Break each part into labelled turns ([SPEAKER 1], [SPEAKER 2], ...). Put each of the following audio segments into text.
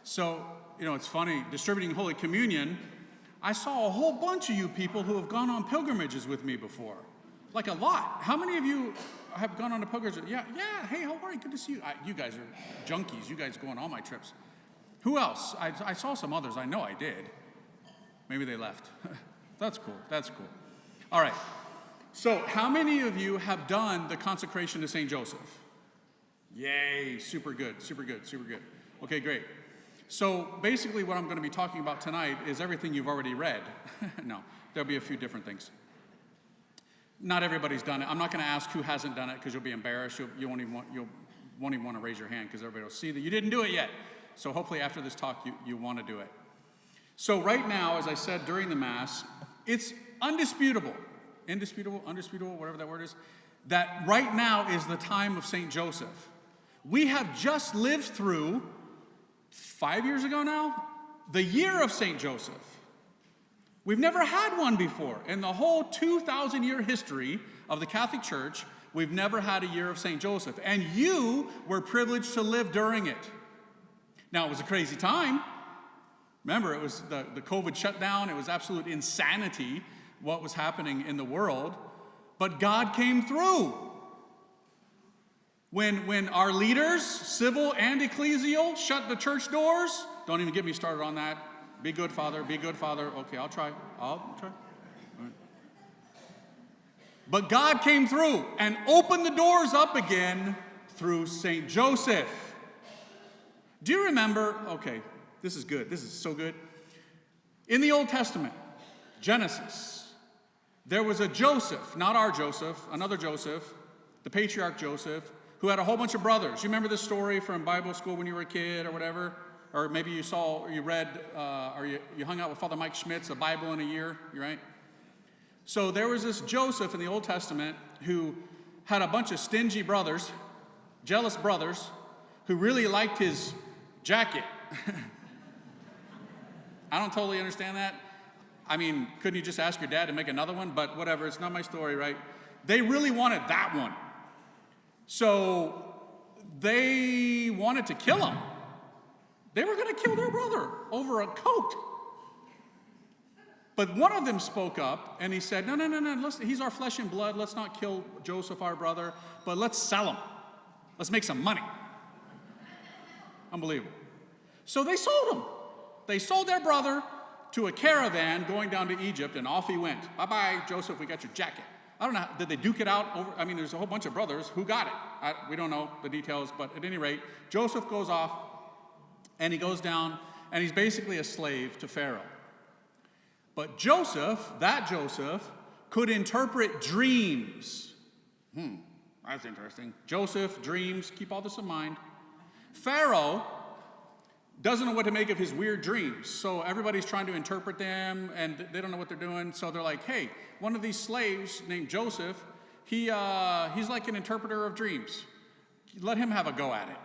[SPEAKER 1] So, it's funny, distributing Holy Communion, I saw a whole bunch of you people who have gone on pilgrimages with me before. Like a lot. How many of you have gone on a pilgrimage? Yeah, hey, how are you? Good to see you. You guys are junkies. You guys go on all my trips. Who else? I saw some others. I know I did. Maybe they left. That's cool. All right. So how many of you have done the consecration to St. Joseph? Yay, super good. Okay, great. So basically what I'm going to be talking about tonight is everything you've already read. No, there'll be a few different things. Not everybody's done it. I'm not going to ask who hasn't done it because you'll be embarrassed. You won't even want to raise your hand because everybody will see that you didn't do it yet. So hopefully after this talk you want to do it. So right now, as I said during the Mass, it's indisputable, whatever that word is, that right now is the time of St. Joseph. We have just lived through, 5 years ago now, the year of St. Joseph. We've never had one before. In the whole 2,000-year history of the Catholic Church, we've never had a year of St. Joseph. And you were privileged to live during it. Now, it was a crazy time. Remember, it was the COVID shutdown. It was absolute insanity what was happening in the world. But God came through. When our leaders, civil and ecclesial, shut the church doors, don't even get me started on that. Be good, Father. Okay, I'll try. All right. But God came through and opened the doors up again through St. Joseph. Do you remember? Okay, this is good. This is so good. In the Old Testament, Genesis, there was a Joseph, not our Joseph, another Joseph, the patriarch Joseph, who had a whole bunch of brothers. You remember this story from Bible school when you were a kid or whatever? Or maybe you saw, or you read, or you hung out with Father Mike Schmitz, A Bible in a Year, right? So there was this Joseph in the Old Testament who had a bunch of stingy brothers, jealous brothers, who really liked his jacket. I don't totally understand that. I mean, couldn't you just ask your dad to make another one? But whatever, it's not my story, right? They really wanted that one. So they wanted to kill him. They were going to kill their brother over a coat. But one of them spoke up, and he said, no, he's our flesh and blood. Let's not kill Joseph, our brother, but let's sell him. Let's make some money. Unbelievable. So they sold him. They sold their brother to a caravan going down to Egypt, and off he went. Bye-bye, Joseph, we got your jacket. I don't know, did they duke it out over? I mean, there's a whole bunch of brothers. Who got it? We don't know the details, but at any rate, Joseph goes off, and he goes down, and he's basically a slave to Pharaoh. But Joseph, could interpret dreams. That's interesting. Joseph, dreams, keep all this in mind. Pharaoh doesn't know what to make of his weird dreams. So everybody's trying to interpret them, and they don't know what they're doing. So they're like, hey, one of these slaves named Joseph, he's like an interpreter of dreams. Let him have a go at it.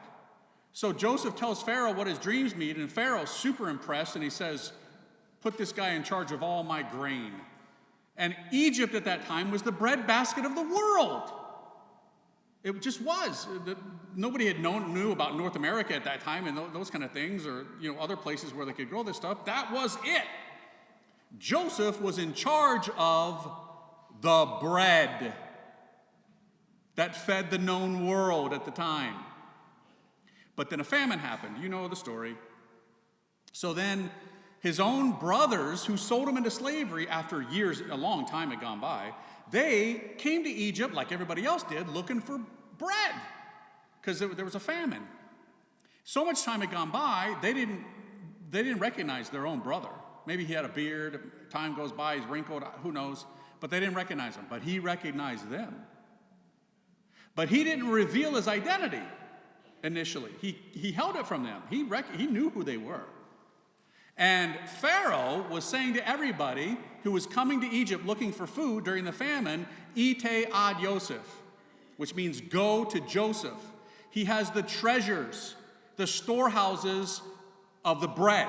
[SPEAKER 1] So Joseph tells Pharaoh what his dreams mean, and Pharaoh's super impressed, and he says, put this guy in charge of all my grain. And Egypt at that time was the breadbasket of the world. It just was. Nobody knew about North America at that time and those kind of things, or other places where they could grow this stuff. That was it. Joseph was in charge of the bread that fed the known world at the time. But then a famine happened. You know the story. So then his own brothers, who sold him into slavery after years, a long time had gone by, they came to Egypt, like everybody else did, looking for bread, because there was a famine. So much time had gone by, they didn't recognize their own brother. Maybe he had a beard, time goes by, he's wrinkled, who knows, but they didn't recognize him. But he recognized them. But he didn't reveal his identity initially. He held it from them. He knew who they were. And Pharaoh was saying to everybody who was coming to Egypt looking for food during the famine, Ite ad Yosef, which means go to Joseph. He has the treasures, the storehouses of the bread.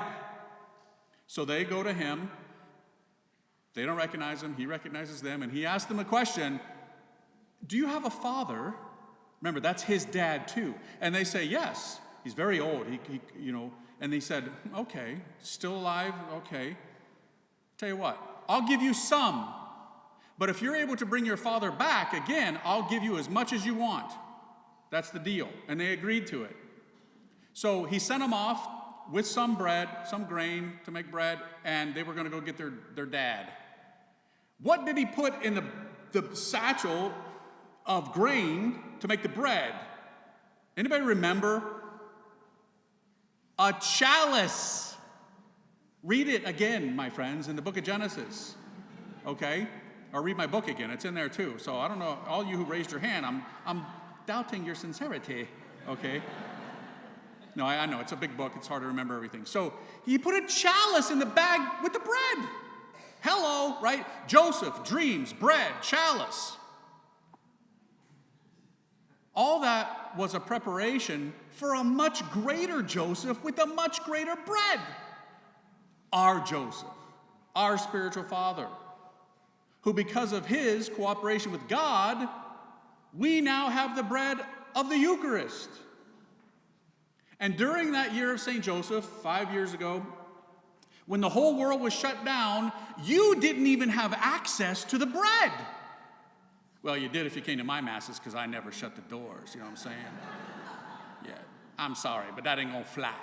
[SPEAKER 1] So they go to him. They don't recognize him. He recognizes them. And he asks them a question. Do you have a father? Remember, that's his dad too. And they say, yes. He's very old. And he said, okay, still alive? Okay. Tell you what, I'll give you some. But if you're able to bring your father back again, I'll give you as much as you want. That's the deal. And they agreed to it. So he sent them off with some bread, some grain to make bread, and they were going to go get their dad. What did he put in the satchel of grain to make the bread? Anybody remember? A chalice. Read it again, my friends, in the book of Genesis. Okay? Or read my book again. It's in there too. So I don't know, all you who raised your hand, I'm doubting your sincerity. Okay? No, I know, it's a big book. It's hard to remember everything. So he put a chalice in the bag with the bread. Hello, right? Joseph, dreams, bread, chalice. All that was a preparation for a much greater Joseph with a much greater bread. Our Joseph, our spiritual father, who because of his cooperation with God, we now have the bread of the Eucharist. And during that year of St. Joseph, 5 years ago, when the whole world was shut down, you didn't even have access to the bread. Well, you did if you came to my masses, because I never shut the doors, you know what I'm saying? Yeah, I'm sorry, but that ain't gonna fly.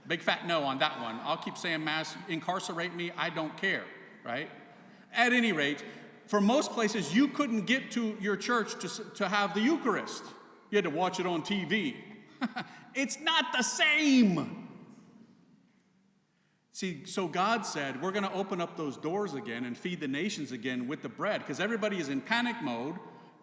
[SPEAKER 1] Big fat no on that one. I'll keep saying mass, incarcerate me, I don't care, right? At any rate, for most places, you couldn't get to your church to have the Eucharist. You had to watch it on TV. It's not the same. See, so God said, we're going to open up those doors again and feed the nations again with the bread, because everybody is in panic mode,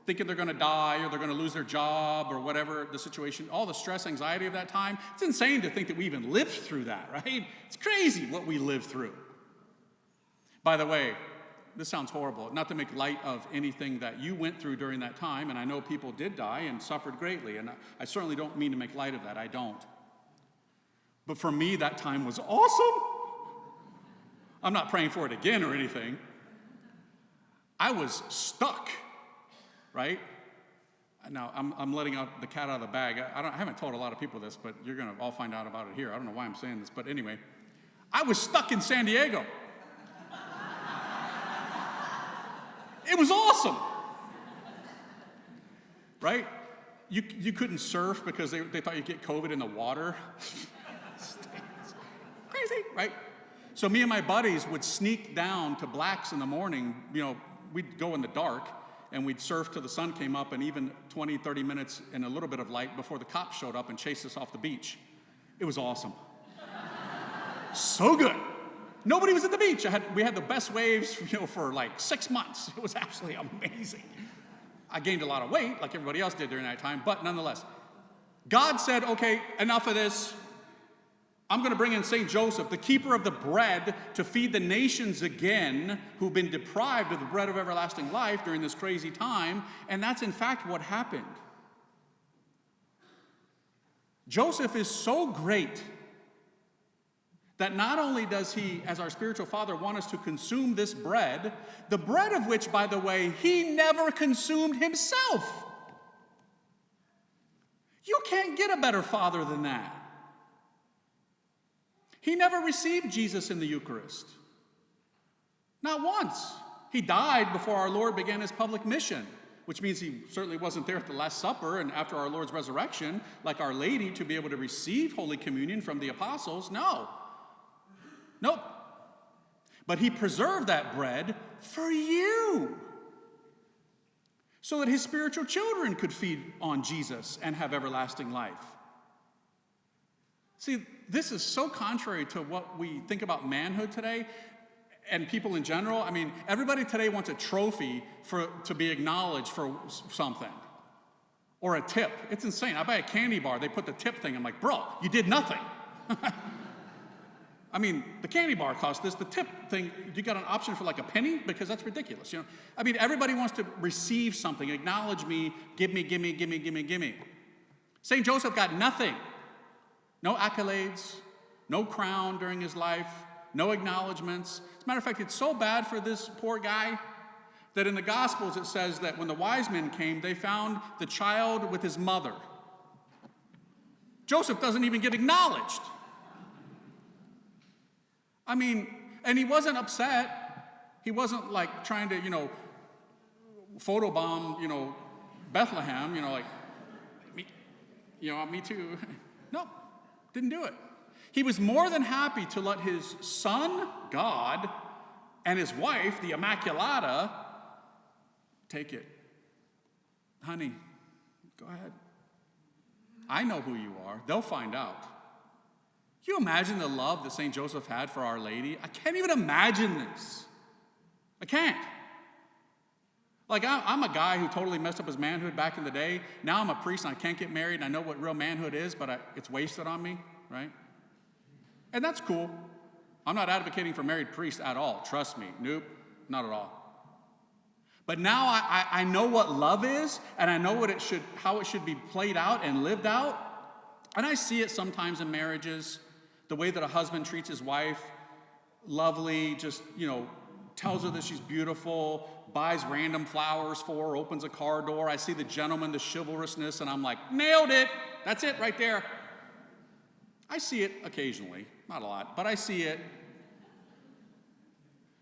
[SPEAKER 1] thinking they're going to die or they're going to lose their job or whatever the situation, all the stress, anxiety of that time. It's insane to think that we even lived through that, right? It's crazy what we lived through. By the way, this sounds horrible, not to make light of anything that you went through during that time, and I know people did die and suffered greatly, and I certainly don't mean to make light of that, I don't. But for me, that time was awesome. I'm not praying for it again or anything. I was stuck, right? Now, I'm letting out the cat out of the bag. I haven't told a lot of people this, but you're going to all find out about it here. I don't know why I'm saying this, but anyway. I was stuck in San Diego. It was awesome, right? You couldn't surf because they thought you'd get COVID in the water. Crazy, right? So me and my buddies would sneak down to Black's in the morning. You know, we'd go in the dark, and we'd surf till the sun came up, and even 20, 30 minutes in a little bit of light before the cops showed up and chased us off the beach. It was awesome. So good. Nobody was at the beach. We had the best waves, for like 6 months. It was absolutely amazing. I gained a lot of weight, like everybody else did during that time, but nonetheless, God said, okay, enough of this. I'm going to bring in St. Joseph, the keeper of the bread, to feed the nations again who've been deprived of the bread of everlasting life during this crazy time, and that's in fact what happened. Joseph is so great that not only does he, as our spiritual father, want us to consume this bread, the bread of which, by the way, he never consumed himself. You can't get a better father than that. He never received Jesus in the Eucharist. Not once. He died before our Lord began his public mission, which means he certainly wasn't there at the Last Supper and after our Lord's resurrection, like Our Lady, to be able to receive Holy Communion from the apostles. No. Nope. But he preserved that bread for you, so that his spiritual children could feed on Jesus and have everlasting life. See, this is so contrary to what we think about manhood today and people in general. I mean, everybody today wants a trophy to be acknowledged for something, or a tip. It's insane. I buy a candy bar, they put the tip thing. I'm like, bro, you did nothing. I mean, the candy bar cost this. The tip thing, you got an option for like a penny? Because that's ridiculous, I mean, everybody wants to receive something. Acknowledge me, give me. St. Joseph got nothing. No accolades, no crown during his life, no acknowledgments. As a matter of fact, it's so bad for this poor guy that in the Gospels it says that when the wise men came, they found the child with his mother. Joseph doesn't even get acknowledged. I mean, and he wasn't upset. He wasn't like trying to, photobomb, Bethlehem, like, me too. No, didn't do it. He was more than happy to let his son, God, and his wife, the Immaculata, take it. Honey, go ahead. I know who you are. They'll find out. Can you imagine the love that St. Joseph had for Our Lady? I can't even imagine this. I can't. Like, I'm a guy who totally messed up his manhood back in the day. Now I'm a priest and I can't get married and I know what real manhood is, but it's wasted on me, right? And that's cool. I'm not advocating for married priests at all. Trust me. Nope, not at all. But now I know what love is, and I know how it should be played out and lived out. And I see it sometimes in marriages, the way that a husband treats his wife, lovely, just, tells her that she's beautiful, buys random flowers for her, opens a car door. I see the gentleman, the chivalrousness, and I'm like, nailed it. That's it right there. I see it occasionally, not a lot, but I see it.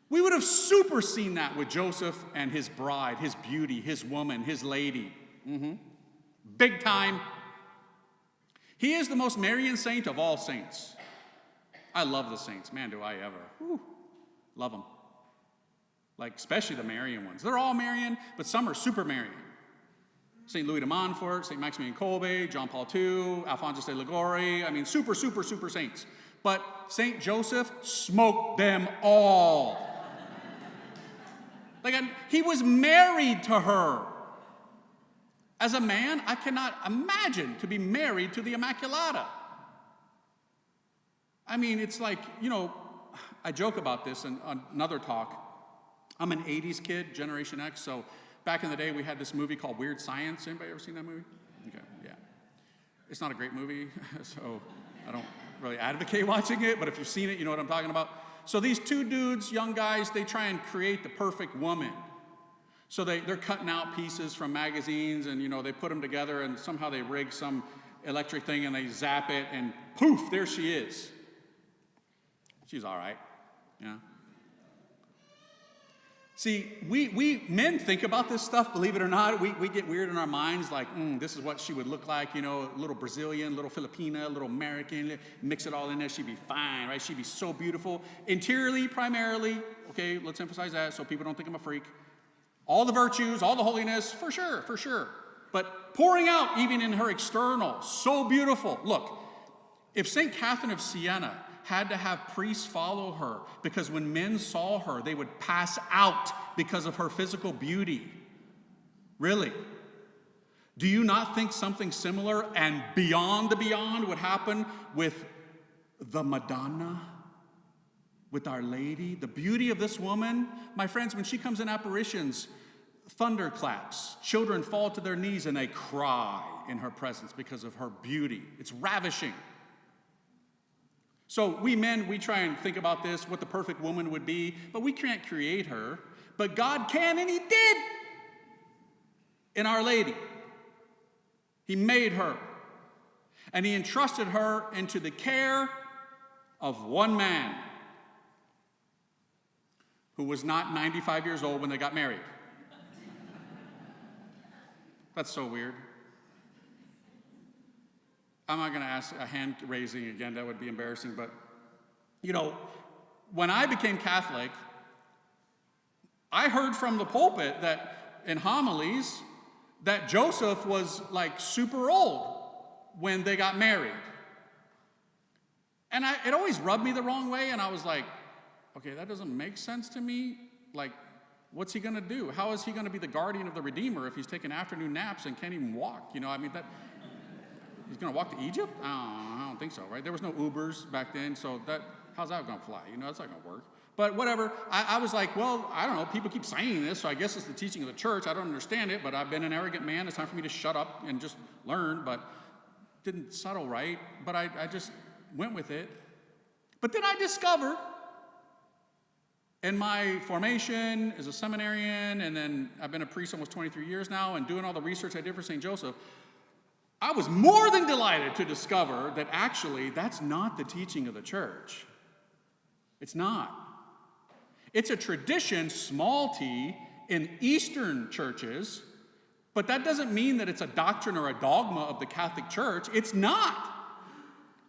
[SPEAKER 1] We would have super seen that with Joseph and his bride, his beauty, his woman, his lady. Big time. He is the most Marian saint of all saints. I love the saints. Man, do I ever. Whew. Love them. Like, especially the Marian ones. They're all Marian, but some are super Marian. St. Louis de Montfort, St. Maximilian Kolbe, John Paul II, Alphonsus de Liguori. I mean, super, super, super saints. But St. Joseph smoked them all. Like, he was married to her. As a man, I cannot imagine to be married to the Immaculata. I mean, it's like, I joke about this in another talk. I'm an 80s kid, Generation X, so back in the day we had this movie called Weird Science. Anybody ever seen that movie? Okay, yeah. It's not a great movie, so I don't really advocate watching it, but if you've seen it, you know what I'm talking about. So these two dudes, young guys, they try and create the perfect woman. So they're cutting out pieces from magazines and, they put them together and somehow they rig some electric thing and they zap it and poof, there she is. She's all right, See, we men think about this stuff, believe it or not. We get weird in our minds, like, this is what she would look like, a little Brazilian, little Filipina, a little American, mix it all in there, she'd be fine, right? She'd be so beautiful. Interiorly, primarily, okay, let's emphasize that so people don't think I'm a freak. All the virtues, all the holiness, for sure. But pouring out even in her external, so beautiful. Look, if St. Catherine of Siena had to have priests follow her because when men saw her, they would pass out because of her physical beauty. Really? Do you not think something similar and beyond the beyond would happen with the Madonna? With Our Lady? The beauty of this woman? My friends, when she comes in apparitions, thunder claps, children fall to their knees and they cry in her presence because of her beauty. It's ravishing. So we men, we try and think about this, what the perfect woman would be, but we can't create her. But God can, and he did in Our Lady. He made her, and he entrusted her into the care of one man who was not 95 years old when they got married. That's so weird. I'm not going to ask a hand raising again, that would be embarrassing, but, when I became Catholic, I heard from the pulpit that in homilies that Joseph was like super old when they got married. And it always rubbed me the wrong way, and I was like, okay, that doesn't make sense to me. Like, what's he going to do? How is he going to be the guardian of the Redeemer if he's taking afternoon naps and can't even walk? He's going to walk to Egypt? I don't think so, right? There was no Ubers back then, so how's that going to fly? That's not going to work. But whatever. I was like, well, I don't know. People keep saying this, so I guess it's the teaching of the church. I don't understand it, but I've been an arrogant man. It's time for me to shut up and just learn, but didn't settle right. But I just went with it. But then I discovered in my formation as a seminarian, and then I've been a priest almost 23 years now, and doing all the research I did for St. Joseph, I was more than delighted to discover that actually that's not the teaching of the church. It's not. It's a tradition, small t, in Eastern churches, but that doesn't mean that it's a doctrine or a dogma of the Catholic Church. It's not.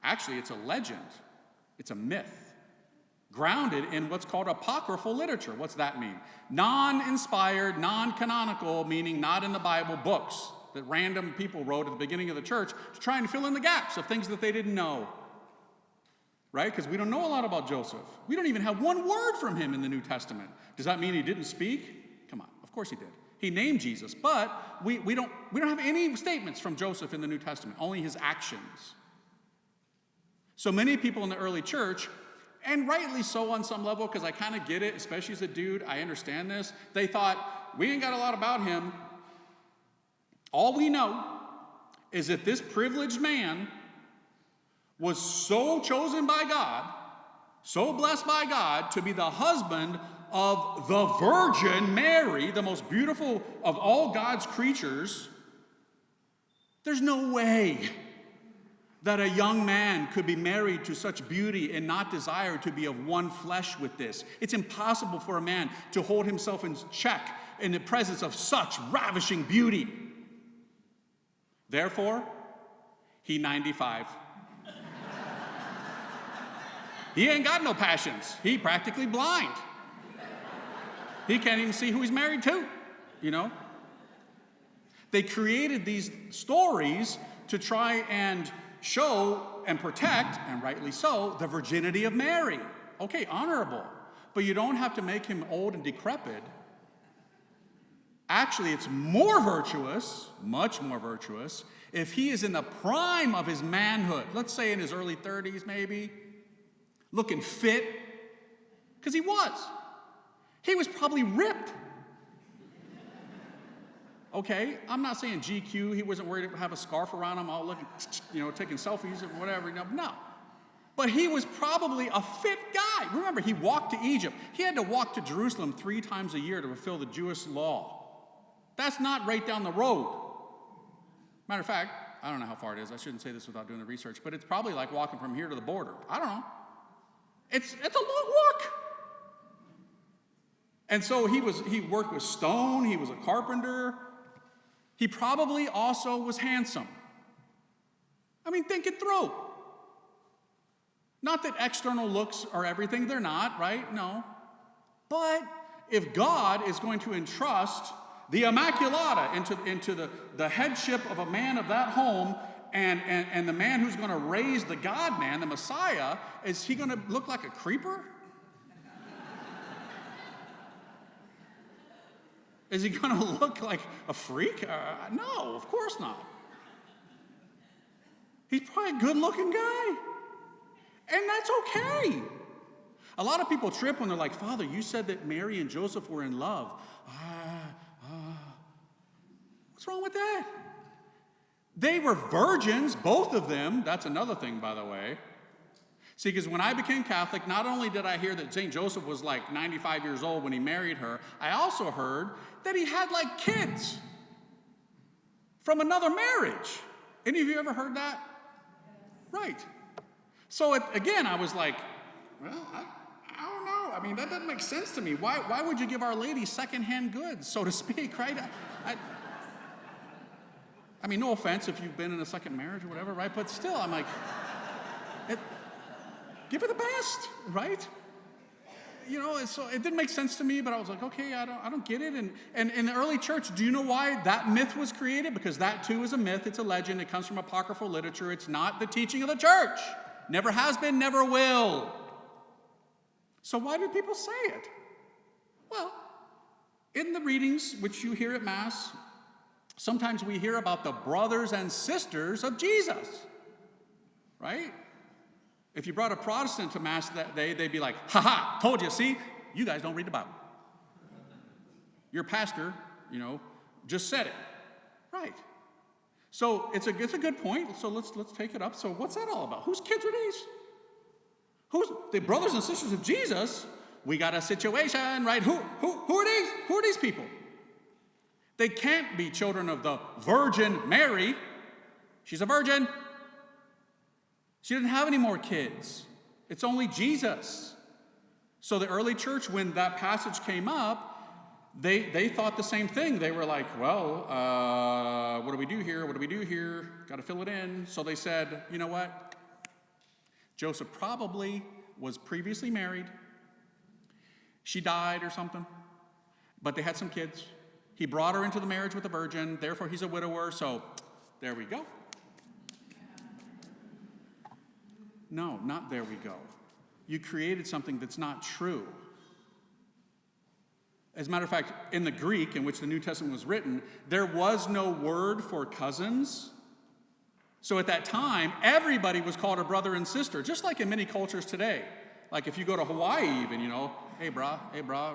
[SPEAKER 1] Actually, it's a legend. It's a myth, grounded in what's called apocryphal literature. What's that mean? Non-inspired, non-canonical, meaning not in the Bible, books that random people wrote at the beginning of the church to try and fill in the gaps of things that they didn't know. Right? Because we don't know a lot about Joseph. We don't even have one word from him in the New Testament. Does that mean he didn't speak? Come on, of course he did. He named Jesus, but we don't have any statements from Joseph in the New Testament, only his actions. So many people in the early church, and rightly so on some level, because I kind of get it, especially as a dude, I understand this. They thought, we ain't got a lot about him. All we know is that this privileged man was so chosen by God, so blessed by God, to be the husband of the Virgin Mary, the most beautiful of all God's creatures. There's no way that a young man could be married to such beauty and not desire to be of one flesh with this. It's impossible for a man to hold himself in check in the presence of such ravishing beauty. Therefore, he 95. He ain't got no passions. He practically blind. He can't even see who he's married to, you know? They created these stories to try and show and protect, and rightly so, the virginity of Mary. Okay, honorable. But you don't have to make him old and decrepit. Actually, it's more virtuous, much more virtuous, if he is in the prime of his manhood. Let's say in his early 30s maybe. Looking fit, because he was. He was probably ripped. Okay, I'm not saying GQ, he wasn't worried to have a scarf around him, all looking, taking selfies or whatever. No. But he was probably a fit guy. Remember, he walked to Egypt. He had to walk to Jerusalem 3 times a year to fulfill the Jewish law. That's not right down the road. Matter of fact, I don't know how far it is. I shouldn't say this without doing the research, but it's probably like walking from here to the border. I don't know. It's a long walk. And so he worked with stone, he was a carpenter. He probably also was handsome. I mean, think it through. Not that external looks are everything, they're not, right? No. But if God is going to entrust the Immaculata into the headship of a man of that home, and the man who's going to raise the God-man, the Messiah, is he going to look like a creeper? Is he going to look like a freak? No, of course not. He's probably a good-looking guy. And that's okay. A lot of people trip when they're like, Father, you said that Mary and Joseph were in love. What's wrong with that? They were virgins, both of them. That's another thing, by the way. See, because when I became Catholic, not only did I hear that St. Joseph was like 95 years old when he married her, I also heard that he had like kids from another marriage. Any of you ever heard that? Right. So again, I was like, well, I don't know. I mean, that doesn't make sense to me. Why would you give Our Lady secondhand goods, so to speak, right? I mean, no offense if you've been in a second marriage or whatever, right? But still, I'm like, give her the best, right? So it didn't make sense to me, but I was like, okay, I don't get it. And in the early church, do you know why that myth was created? Because that too is a myth. It's a legend. It comes from apocryphal literature. It's not the teaching of the church. Never has been, never will. So why do people say it? Well, in the readings, which you hear at Mass, sometimes we hear about the brothers and sisters of Jesus, right? If you brought a Protestant to Mass that day, they'd be like, ha, told you, see? You guys don't read the Bible. Your pastor, just said it. Right. So it's a good point. So let's take it up. So what's that all about? Whose kids are these? Who's the brothers and sisters of Jesus? We got a situation, right? Who are these? Who are these people? They can't be children of the Virgin Mary. She's a virgin. She didn't have any more kids. It's only Jesus. So the early church, when that passage came up, they thought the same thing. They were like, well, what do we do here? What do we do here? Got to fill it in. So they said, you know what? Joseph probably was previously married. She died or something. But they had some kids. He brought her into the marriage with a virgin. Therefore, he's a widower. So there we go. No, not there we go. You created something that's not true. As a matter of fact, in the Greek in which the New Testament was written, there was no word for cousins. So at that time, everybody was called a brother and sister, just like in many cultures today. Like if you go to Hawaii even, hey brah,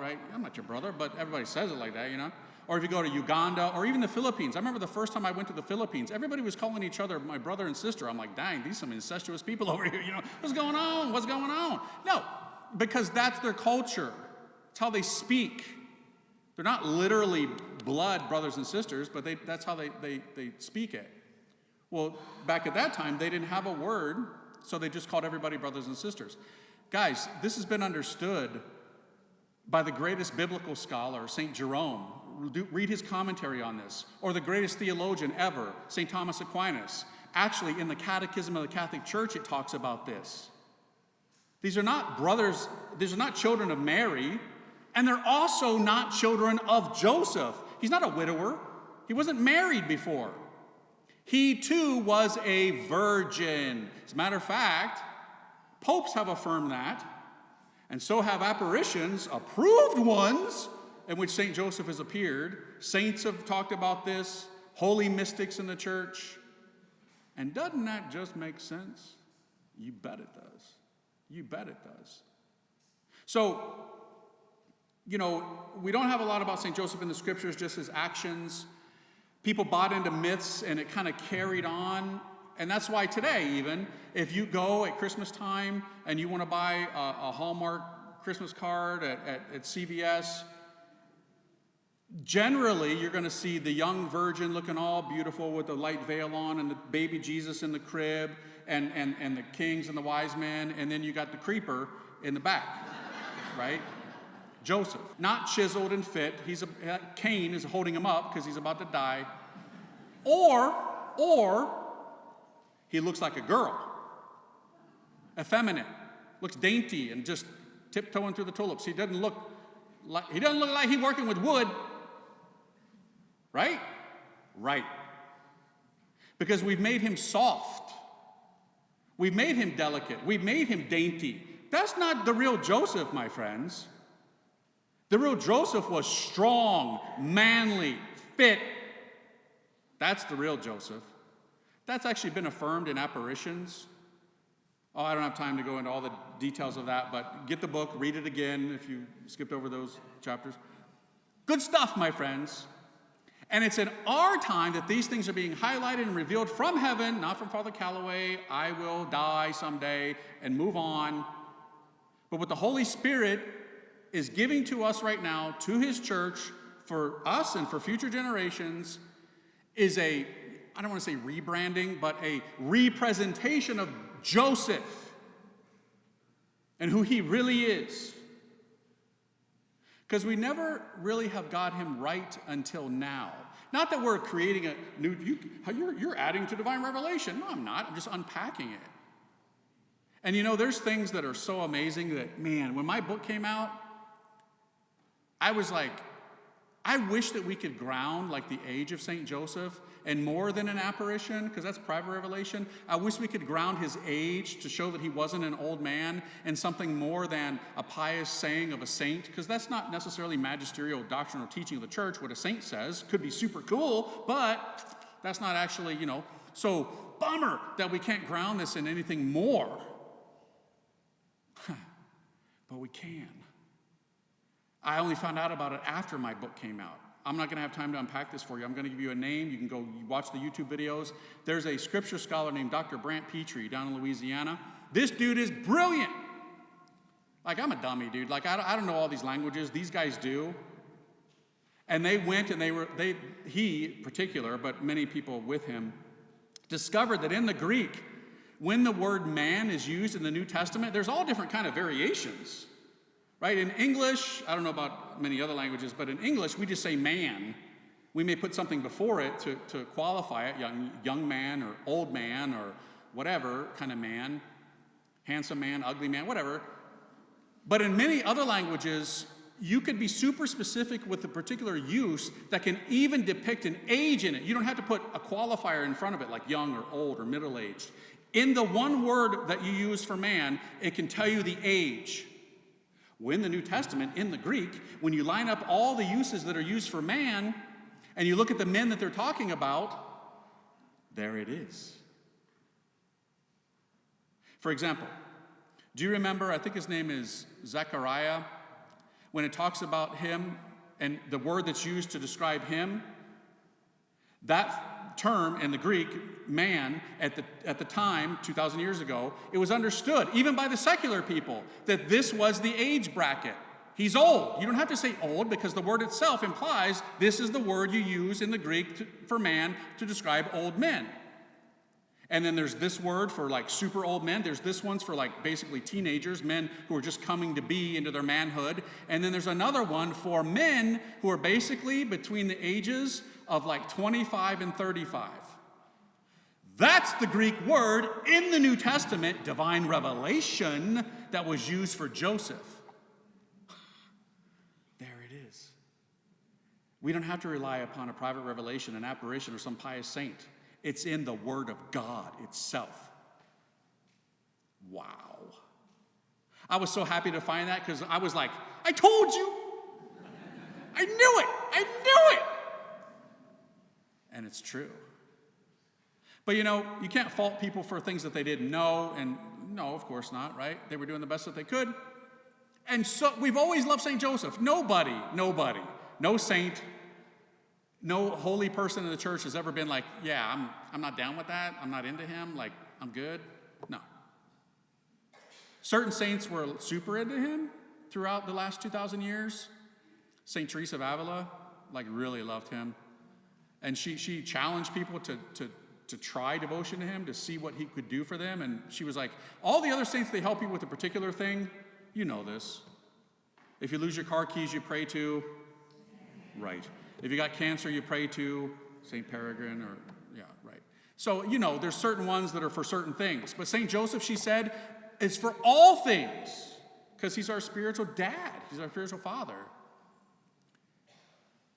[SPEAKER 1] right? I'm not your brother, but everybody says it like that, Or if you go to Uganda or even the Philippines. I remember the first time I went to the Philippines, everybody was calling each other my brother and sister. I'm like, dang, these are some incestuous people over here, What's going on? What's going on? No, because that's their culture. It's how they speak. They're not literally blood brothers and sisters, but that's how they speak it. Well, back at that time, they didn't have a word, so they just called everybody brothers and sisters. Guys, this has been understood by the greatest biblical scholar, St. Jerome. Read his commentary on this. Or the greatest theologian ever, St. Thomas Aquinas. Actually, in the Catechism of the Catholic Church, it talks about this. These are not brothers, these are not children of Mary, and they're also not children of Joseph. He's not a widower. He wasn't married before. He too was a virgin. As a matter of fact, popes have affirmed that, and so have apparitions, approved ones, in which St. Joseph has appeared. Saints have talked about this, holy mystics in the church. And doesn't that just make sense? You bet it does. You bet it does. So, we don't have a lot about St. Joseph in the scriptures, just his actions. People bought into myths and it kind of carried on. And that's why today, even, if you go at Christmas time and you want to buy a Hallmark Christmas card at CVS, generally you're going to see the young virgin looking all beautiful with the light veil on and the baby Jesus in the crib and the kings and the wise men, and then you got the creeper in the back, right? Joseph, not chiseled and fit. Cain is holding him up because he's about to die. Or he looks like a girl, effeminate, looks dainty and just tiptoeing through the tulips. He doesn't look like he's working with wood, right? Right. Because we've made him soft. We've made him delicate. We've made him dainty. That's not the real Joseph, my friends. The real Joseph was strong, manly, fit. That's the real Joseph. That's actually been affirmed in Apparitions. Oh, I don't have time to go into all the details of that, but get the book, read it again if you skipped over those chapters. Good stuff, my friends. And it's in our time that these things are being highlighted and revealed from heaven, not from Father Calloway. I will die someday and move on. But what the Holy Spirit is giving to us right now, to his church, for us and for future generations, is I don't want to say rebranding, but a representation of Joseph and who he really is. Because we never really have got him right until now. Not that we're creating a new, you're adding to divine revelation. No, I'm not. I'm just unpacking it. And there's things that are so amazing that, man, when my book came out, I was like, I wish that we could ground like the age of St. Joseph and more than an apparition, because that's private revelation. I wish we could ground his age to show that he wasn't an old man and something more than a pious saying of a saint, because that's not necessarily magisterial doctrinal teaching of the church. What a saint says could be super cool, but that's not actually, So bummer that we can't ground this in anything more. But we can. I only found out about it after my book came out. I'm not going to have time to unpack this for you. I'm going to give you a name. You can go watch the YouTube videos. There's a scripture scholar named Dr. Brant Petrie down in Louisiana. This dude is brilliant. Like, I'm a dummy, dude. Like, I don't know all these languages. These guys do. And they went and he in particular, but many people with him, discovered that in the Greek, when the word man is used in the New Testament, there's all different kind of variations, right? In English, I don't know about many other languages, but in English, we just say man. We may put something before it to qualify it, young man or old man or whatever kind of man, handsome man, ugly man, whatever. But in many other languages, you could be super specific with a particular use that can even depict an age in it. You don't have to put a qualifier in front of it like young or old or middle-aged. In the one word that you use for man, it can tell you the age. Well, in the New Testament, in the Greek, when you line up all the uses that are used for man, and you look at the men that they're talking about, there it is. For example, do you remember, I think his name is Zechariah, when it talks about him and the word that's used to describe him? That term in the Greek, man, at the time, 2,000 years ago, it was understood, even by the secular people, that this was the age bracket. He's old. You don't have to say old because the word itself implies this is the word you use in the Greek for man to describe old men. And then there's this word for like super old men. There's this one's for like basically teenagers, men who are just coming to be into their manhood. And then there's another one for men who are basically between the ages of like 25 and 35. That's the Greek word in the New Testament, divine revelation, that was used for Joseph. There it is. We don't have to rely upon a private revelation, an apparition, or some pious saint. It's in the Word of God itself. Wow. I was so happy to find that because I was like, I told you. I knew it. I knew it. And it's true. But you know, you can't fault people for things that they didn't know. And no, of course not, right? They were doing the best that they could. And so we've always loved St. Joseph. Nobody, no saint, no holy person in the church has ever been like, yeah, I'm not down with that. I'm not into him. Like, I'm good. No. Certain saints were super into him throughout the last 2,000 years. St. Teresa of Avila, like, really loved him. And she challenged people to try devotion to him, to see what he could do for them. And she was like, all the other saints, they help you with a particular thing. You know this. If you lose your car keys, you pray to, right. If you got cancer, you pray to St. Peregrine, or, yeah, right. So, you know, there's certain ones that are for certain things. But St. Joseph, she said, is for all things, because he's our spiritual dad. He's our spiritual father.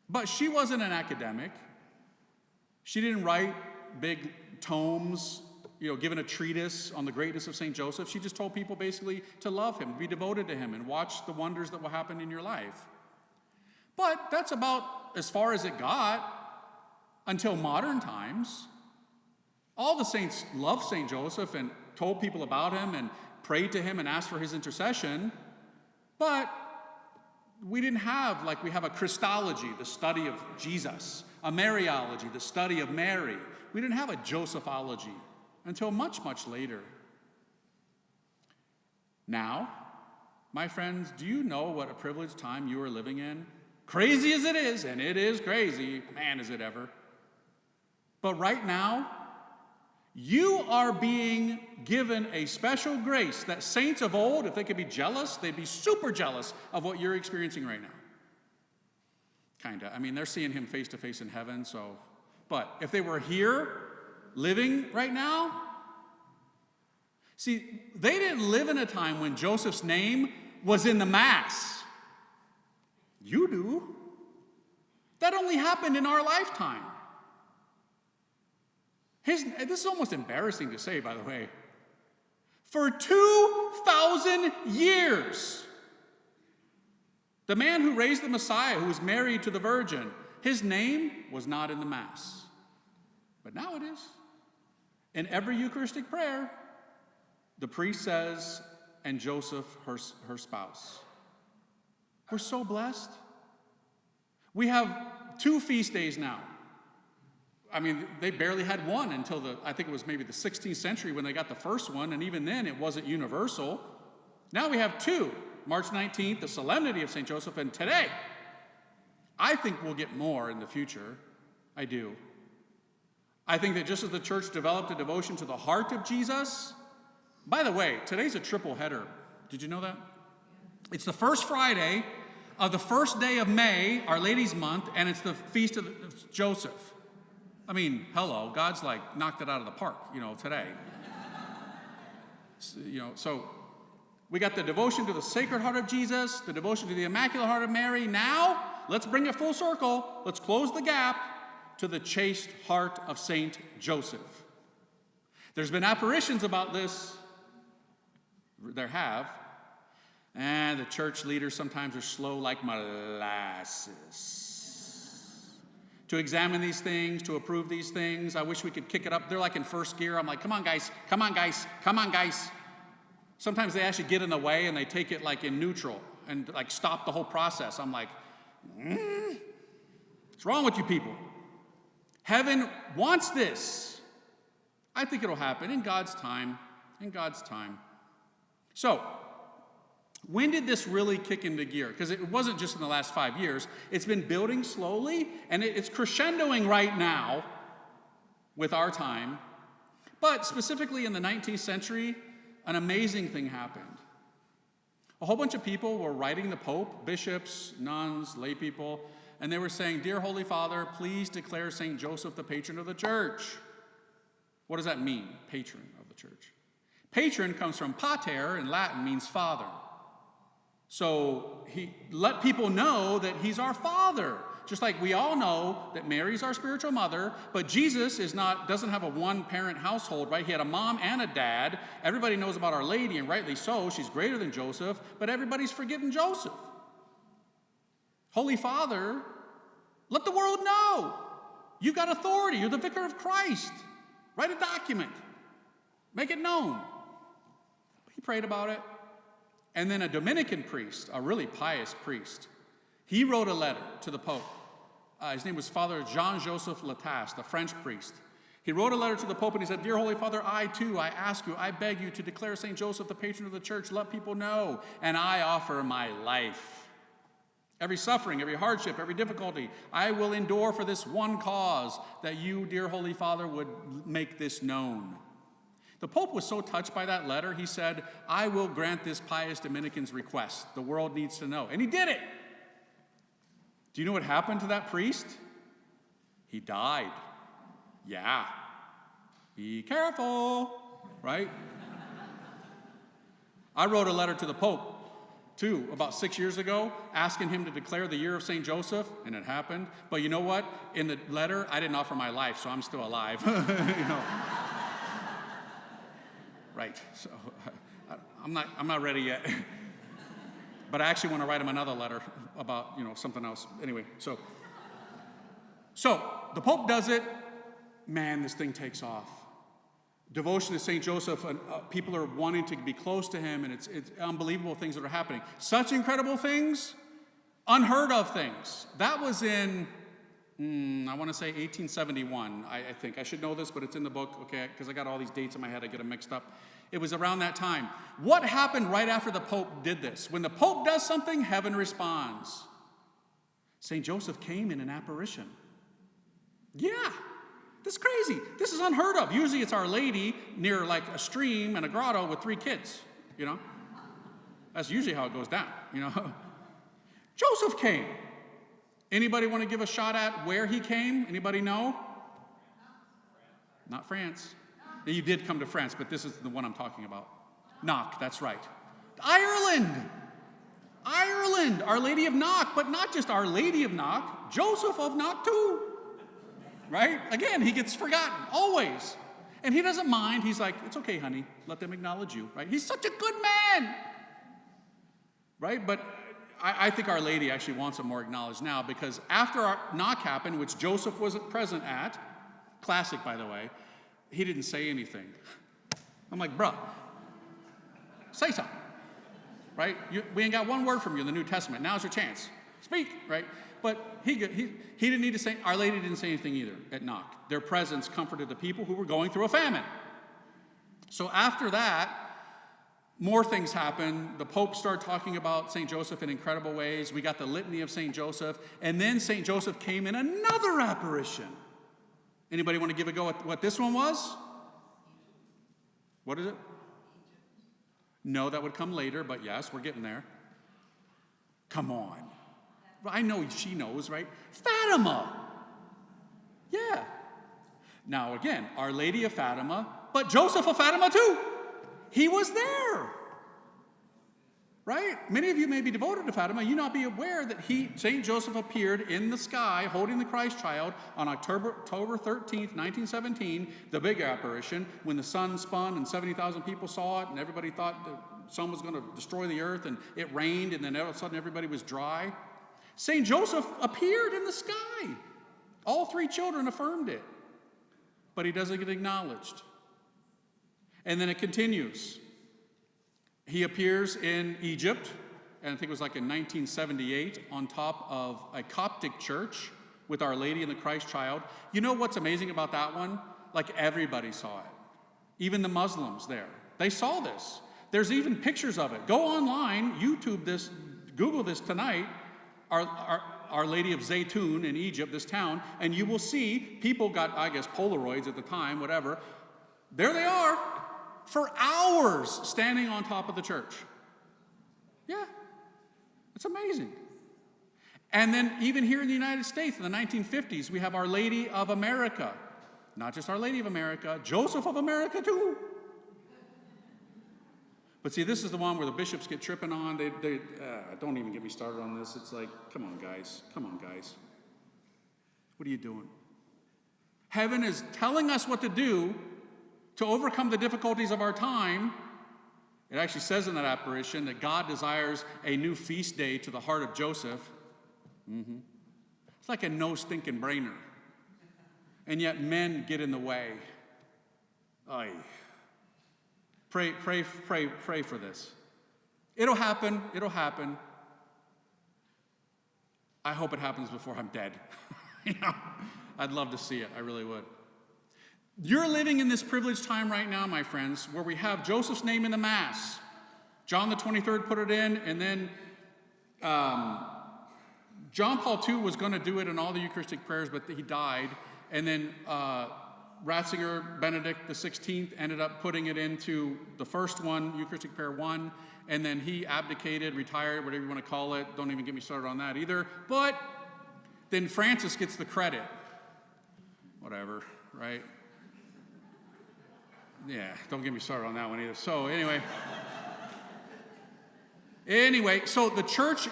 [SPEAKER 1] But she wasn't an academic. She didn't write big tomes, you know, given a treatise on the greatness of St. Joseph. She just told people basically to love him, be devoted to him, and watch the wonders that will happen in your life. But that's about as far as it got until modern times. All the saints loved St. Joseph and told people about him and prayed to him and asked for his intercession. But we didn't have, like we have a Christology, the study of Jesus, a Mariology, the study of Mary. We didn't have a Josephology until much, much later. Now, my friends, do you know what a privileged time you are living in? Crazy as it is, and it is crazy, man, is it ever. But right now, you are being given a special grace that saints of old, if they could be jealous, they'd be super jealous of what you're experiencing right now. Kinda. I mean, they're seeing him face to face in heaven, so. But if they were here, living right now, see, they didn't live in a time when Joseph's name was in the Mass. You do. That only happened in our lifetime. This is almost embarrassing to say, by the way. For 2,000 years, the man who raised the Messiah, who was married to the Virgin, his name was not in the Mass. But now it is. In every Eucharistic prayer, the priest says, and Joseph, her spouse. We're so blessed. We have 2 feast days now. I mean, they barely had one until I think it was maybe the 16th century when they got the first one, and even then it wasn't universal. Now we have 2. March 19th, the Solemnity of St. Joseph, and today. I think we'll get more in the future. I do. I think that just as the church developed a devotion to the heart of Jesus, by the way, today's a triple header. Did you know that? It's the first Friday of the first day of May, Our Lady's month, and it's the feast of Joseph. I mean, hello, God's like knocked it out of the park, today. So we got the devotion to the Sacred Heart of Jesus, the devotion to the Immaculate Heart of Mary. Now, let's bring it full circle. Let's close the gap to the chaste heart of Saint Joseph. There's been apparitions about this. There have. And the church leaders sometimes are slow like molasses to examine these things, to approve these things. I wish we could kick it up. They're like in first gear. I'm like, come on, guys. Come on, guys. Come on, guys. Sometimes they actually get in the way and they take it like in neutral and like stop the whole process. I'm like, what's wrong with you people? Heaven wants this. I think it'll happen in God's time. In God's time. So, when did this really kick into gear? Because it wasn't just in the last 5 years. It's been building slowly, and it's crescendoing right now with our time. But specifically in the 19th century, an amazing thing happened. A whole bunch of people were writing the Pope, bishops, nuns, lay people, and they were saying, "Dear Holy Father, please declare St. Joseph the patron of the church." What does that mean, patron of the church? Patron comes from pater, in Latin, means father. So he let people know that he's our father. Just like we all know that Mary's our spiritual mother, but Jesus doesn't have a one-parent household, right? He had a mom and a dad. Everybody knows about Our Lady, and rightly so. She's greater than Joseph, but everybody's forgetting Joseph. Holy Father, let the world know. You've got authority. You're the vicar of Christ. Write a document. Make it known. He prayed about it. And then a Dominican priest, a really pious priest, he wrote a letter to the Pope. His name was Father Jean-Joseph Lataste, a French priest. He wrote a letter to the Pope and he said, "Dear Holy Father, I too, I ask you, I beg you to declare St. Joseph the patron of the church. Let people know, and I offer my life. Every suffering, every hardship, every difficulty, I will endure for this one cause, that you, dear Holy Father, would make this known." The Pope was so touched by that letter, he said, "I will grant this pious Dominican's request. The world needs to know." And he did it. Do you know what happened to that priest? He died. Yeah. Be careful, right? I wrote a letter to the Pope, too, about 6 years ago, asking him to declare the year of St. Joseph, and it happened. But you know what? In the letter, I didn't offer my life, so I'm still alive. Right, so I'm not ready yet. But I actually want to write him another letter about, something else. Anyway, so the Pope does it. Man, this thing takes off. Devotion to St. Joseph, people are wanting to be close to him, and it's unbelievable things that are happening. Such incredible things, unheard of things. That was in, I want to say 1871, I think. I should know this, but it's in the book, okay, because I got all these dates in my head, I get them mixed up. It was around that time. What happened right after the Pope did this? When the Pope does something, heaven responds. St. Joseph came in an apparition. Yeah, this is crazy. This is unheard of. Usually it's Our Lady near like a stream and a grotto with 3 kids, That's usually how it goes down, Joseph came. Anybody want to give a shot at where he came? Anybody know? Not France. You did come to France, but this is the one I'm talking about. Knock, that's right. Ireland! Our Lady of Knock, but not just Our Lady of Knock, Joseph of Knock too. Right? Again, he gets forgotten, always. And he doesn't mind. He's like, "It's okay, honey. Let them acknowledge you." Right? He's such a good man. Right? But I think Our Lady actually wants him more acknowledged now, because after our knock happened, which Joseph wasn't present at, classic, by the way, he didn't say anything. I'm like, bruh, say something, right? We ain't got one word from you in the New Testament. Now's your chance. Speak, right? But he didn't need to say, Our Lady didn't say anything either at knock. Their presence comforted the people who were going through a famine. So after that, more things happened. The Pope started talking about St. Joseph in incredible ways. We got the litany of St. Joseph. And then St. Joseph came in another apparition. Anybody want to give a go at what this one was? What is it? No, that would come later, but yes, we're getting there. Come on. I know she knows, right? Fatima. Yeah. Now again, Our Lady of Fatima, but Joseph of Fatima too. He was there. Right? Many of you may be devoted to Fatima. You not be aware that St. Joseph appeared in the sky holding the Christ child on October 13th, 1917, the big apparition, when the sun spun and 70,000 people saw it and everybody thought the sun was going to destroy the earth and it rained and then all of a sudden everybody was dry. St. Joseph appeared in the sky. All three children affirmed it. But he doesn't get acknowledged. And then it continues. He appears in Egypt, and I think it was like in 1978, on top of a Coptic church with Our Lady and the Christ child. You know what's amazing about that one? Like everybody saw it. Even the Muslims there. They saw this. There's even pictures of it. Go online, YouTube this, Google this tonight, Our Lady of Zaytun in Egypt, this town, and you will see people got, I guess, Polaroids at the time, whatever. There they are. For hours standing on top of the church. Yeah, it's amazing. And then even here in the United States in the 1950s, we have Our Lady of America. Not just Our Lady of America, Joseph of America too. But see, this is the one where the bishops get tripping on. Don't even get me started on this. It's like, come on, guys. Come on, guys. What are you doing? Heaven is telling us what to do to overcome the difficulties of our time. It actually says in that apparition that God desires a new feast day to the heart of Joseph. It's like a no stinking brainer. And yet men get in the way. Oy. Pray for this. It'll happen. It'll happen. I hope it happens before I'm dead. I'd love to see it. I really would. You're living in this privileged time right now, my friends, where we have Joseph's name in the Mass. John the 23rd put it in, and then John Paul II was going to do it in all the Eucharistic prayers, but he died. And then Ratzinger, Benedict the 16th, ended up putting it into the first one, Eucharistic prayer 1, and then he abdicated, retired, whatever you want to call it. Don't even get me started on that either. But then Francis gets the credit. Whatever, right? Yeah, don't get me started on that one either. So anyway, so the church,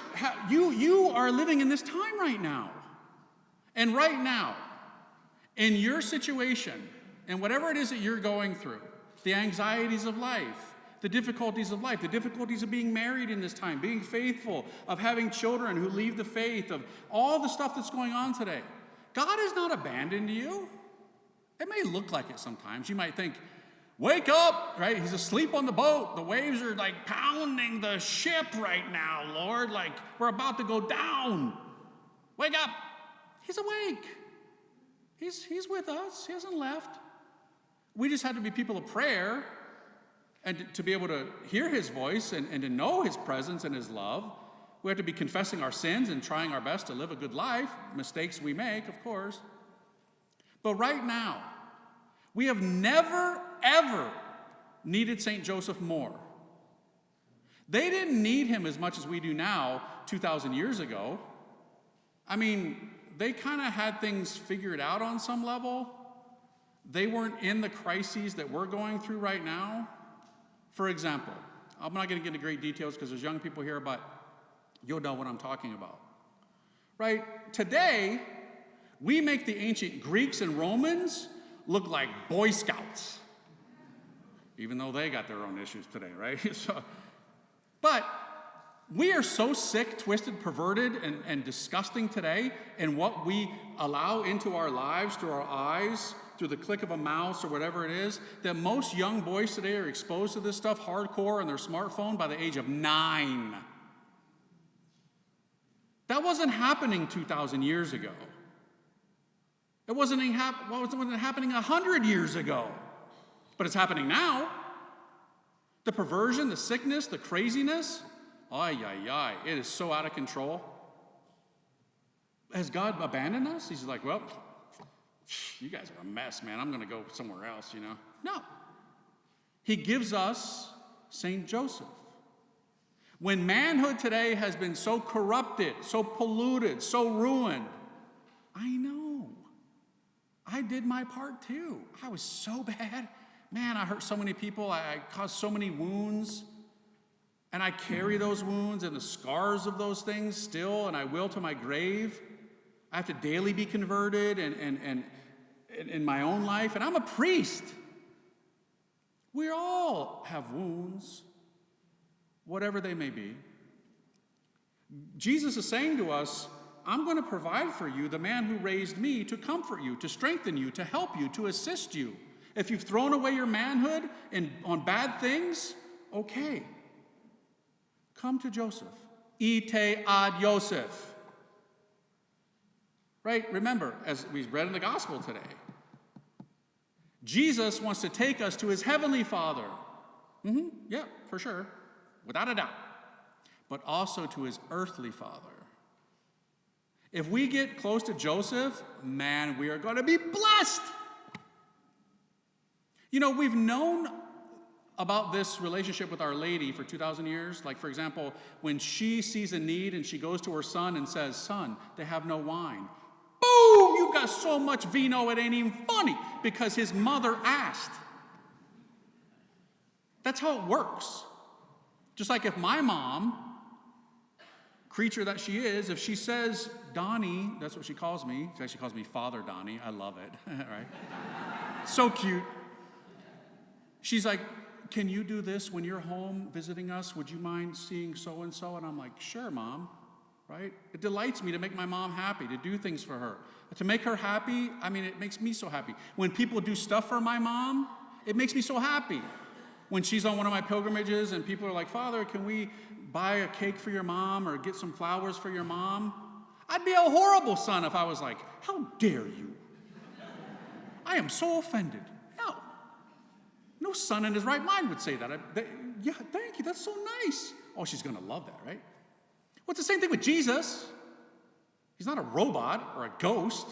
[SPEAKER 1] you are living in this time right now. And right now, in your situation, and whatever it is that you're going through, the anxieties of life, the difficulties of life, the difficulties of being married in this time, being faithful, of having children who leave the faith, of all the stuff that's going on today, God has not abandoned you. It may look like it sometimes. You might think, wake up, right? He's asleep on the boat. The waves are like pounding the ship right now, Lord. Like we're about to go down. Wake up. He's awake. He's with us. He hasn't left. We just have to be people of prayer and to be able to hear his voice and to know his presence and his love. We have to be confessing our sins and trying our best to live a good life. Mistakes we make, of course. But right now, we have never, ever needed St. Joseph more. They didn't need him as much as we do now 2,000 years ago. I mean, they kind of had things figured out on some level. They weren't in the crises that we're going through right now. For example, I'm not going to get into great details because there's young people here, but you'll know what I'm talking about. Right? Today, we make the ancient Greeks and Romans look like Boy Scouts, even though they got their own issues today, right? But we are so sick, twisted, perverted, and disgusting today in what we allow into our lives through our eyes, through the click of a mouse or whatever it is, that most young boys today are exposed to this stuff hardcore on their smartphone by the age of 9. That wasn't happening 2,000 years ago. It wasn't happening 100 years ago. But it's happening now. The perversion, the sickness, the craziness, it is so out of control. Has God abandoned us? He's like, well, you guys are a mess, man. I'm going to go somewhere else, No. He gives us St. Joseph. When manhood today has been so corrupted, so polluted, so ruined, I know. I did my part too. I was so bad. Man, I hurt so many people. I caused so many wounds. And I carry those wounds and the scars of those things still, and I will to my grave. I have to daily be converted and in my own life. And I'm a priest. We all have wounds, whatever they may be. Jesus is saying to us, I'm going to provide for you the man who raised me to comfort you, to strengthen you, to help you, to assist you. If you've thrown away your manhood on bad things, okay. Come to Joseph. Ite ad Yosef. Right? Remember, as we read in the gospel today, Jesus wants to take us to his heavenly Father. Yeah, for sure. Without a doubt. But also to his earthly Father. If we get close to Joseph, man, we are going to be blessed. We've known about this relationship with Our Lady for 2,000 years. Like, for example, when she sees a need and she goes to her son and says, son, they have no wine. Boom! You've got so much vino, it ain't even funny, because his mother asked. That's how it works. Just like if my mom, creature that she is, if she says, Donnie, that's what she calls me. She actually calls me Father Donnie. I love it, right? So cute. She's like, can you do this when you're home visiting us? Would you mind seeing so-and-so? And I'm like, sure, Mom, right? It delights me to make my mom happy, to do things for her. To make her happy, it makes me so happy. When people do stuff for my mom, it makes me so happy. When she's on one of my pilgrimages and people are like, Father, can we buy a cake for your mom or get some flowers for your mom? I'd be a horrible son if I was like, how dare you? I am so offended. No son in his right mind would say that. Yeah, thank you, that's so nice. Oh, she's going to love that, right? Well, it's the same thing with Jesus. He's not a robot or a ghost.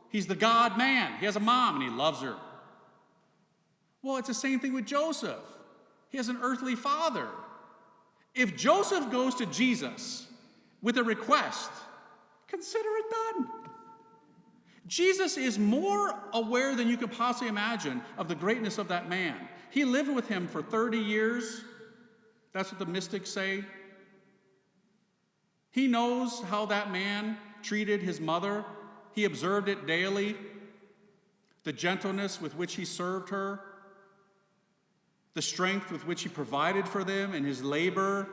[SPEAKER 1] He's the God-man. He has a mom and he loves her. Well, it's the same thing with Joseph. He has an earthly father. If Joseph goes to Jesus with a request, consider it done. Jesus is more aware than you could possibly imagine of the greatness of that man. He lived with him for 30 years. That's what the mystics say. He knows how that man treated his mother. He observed it daily. The gentleness with which he served her. The strength with which he provided for them in his labor,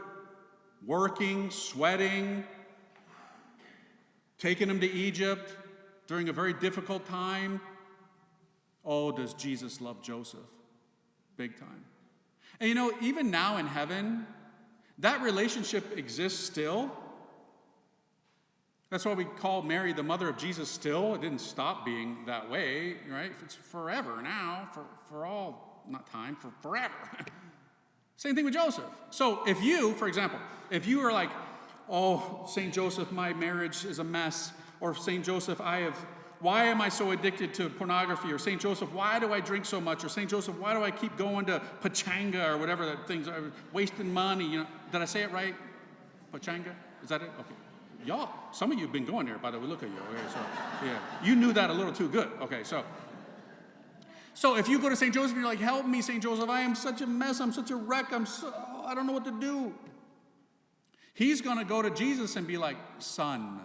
[SPEAKER 1] working, sweating, taking them to Egypt during a very difficult time. Oh, does Jesus love Joseph? Big time. And even now in heaven, that relationship exists still. That's why we call Mary the mother of Jesus still. It didn't stop being that way, right? It's forever now, for all, not time, for forever. Same thing with Joseph. So if you, for example, if you are like, oh, St. Joseph, my marriage is a mess, or St. Joseph, why am I so addicted to pornography? Or St. Joseph, why do I drink so much? Or St. Joseph, why do I keep going to pachanga or whatever that things are, wasting money? Did I say it right? Pachanga? Is that it? Okay. Y'all, some of you have been going there, by the way, look at you. Okay, so, yeah. You knew that a little too good. Okay, so if you go to St. Joseph and you're like, help me, St. Joseph, I am such a mess, I'm such a wreck, I don't know what to do. He's going to go to Jesus and be like, son.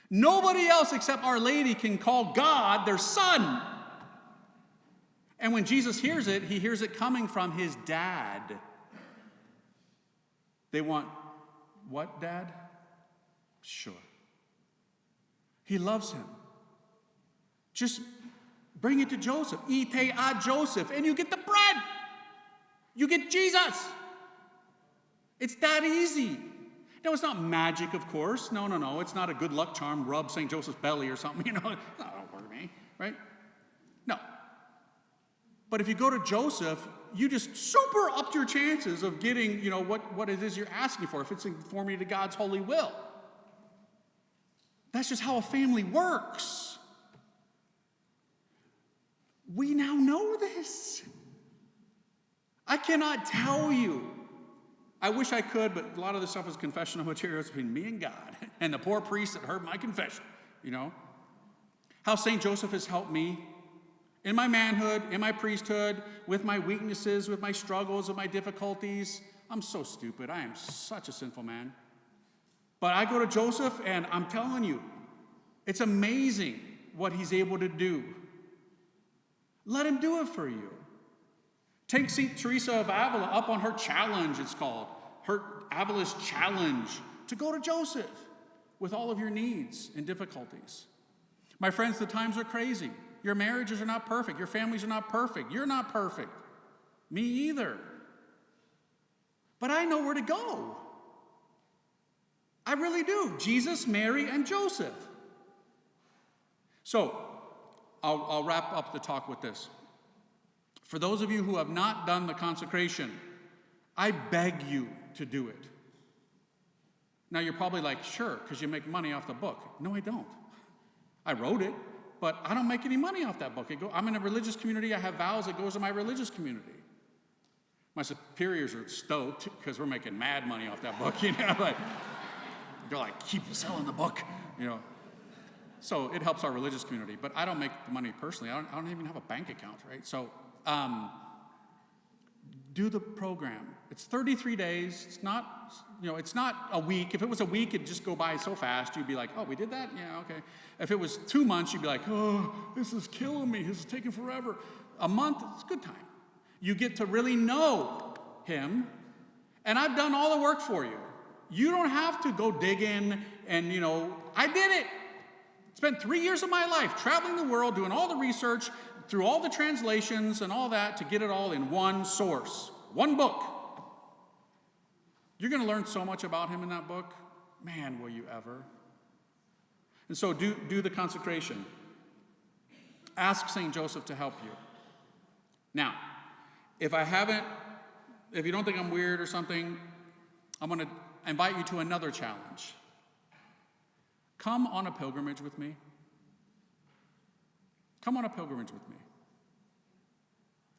[SPEAKER 1] Nobody else except Our Lady can call God their son. And when Jesus hears it, he hears it coming from his dad. They want, what, Dad? Sure. He loves him. Just bring it to Joseph. Ite ad Joseph. And you get the bread. You get Jesus. It's that easy. No, it's not magic, of course. No. It's not a good luck charm, rub St. Joseph's belly or something. Don't worry me, right? No. But if you go to Joseph, you just super upped your chances of getting, what it is you're asking for, if it's in conformity to God's holy will. That's just how a family works. We now know this. I cannot tell you. I wish I could, but a lot of this stuff is confessional materials between me and God and the poor priest that heard my confession, How St. Joseph has helped me in my manhood, in my priesthood, with my weaknesses, with my struggles, with my difficulties. I'm so stupid. I am such a sinful man. But I go to Joseph, and I'm telling you, it's amazing what he's able to do. Let him do it for you. Take St. Teresa of Avila up on her challenge, it's called. Her Avila's challenge to go to Joseph with all of your needs and difficulties. My friends, the times are crazy. Your marriages are not perfect. Your families are not perfect. You're not perfect. Me either. But I know where to go. I really do. Jesus, Mary, and Joseph. So, I'll wrap up the talk with this. For those of you who have not done the consecration, I beg you to do it. Now, you're probably like, sure, because you make money off the book. No, I don't. I wrote it, but I don't make any money off that book. I'm in a religious community. I have vows that goes to my religious community. My superiors are stoked because we're making mad money off that book, Like, they're like, keep selling the book, So it helps our religious community, but I don't make the money personally. I don't even have a bank account, right? So do the program. It's 33 days. It's not, it's not a week. If it was a week, it'd just go by so fast. You'd be like, oh, we did that? Yeah, okay. If it was 2 months, you'd be like, oh, this is killing me. This is taking forever. A month, it's a good time. You get to really know him, and I've done all the work for you. You don't have to go dig in and, I did it. Spent 3 years of my life traveling the world, doing all the research, through all the translations and all that to get it all in one source, one book. You're going to learn so much about him in that book. Man, will you ever. And so do the consecration. Ask St. Joseph to help you. Now, if you don't think I'm weird or something, I'm going to invite you to another challenge. Come on a pilgrimage with me. Come on a pilgrimage with me.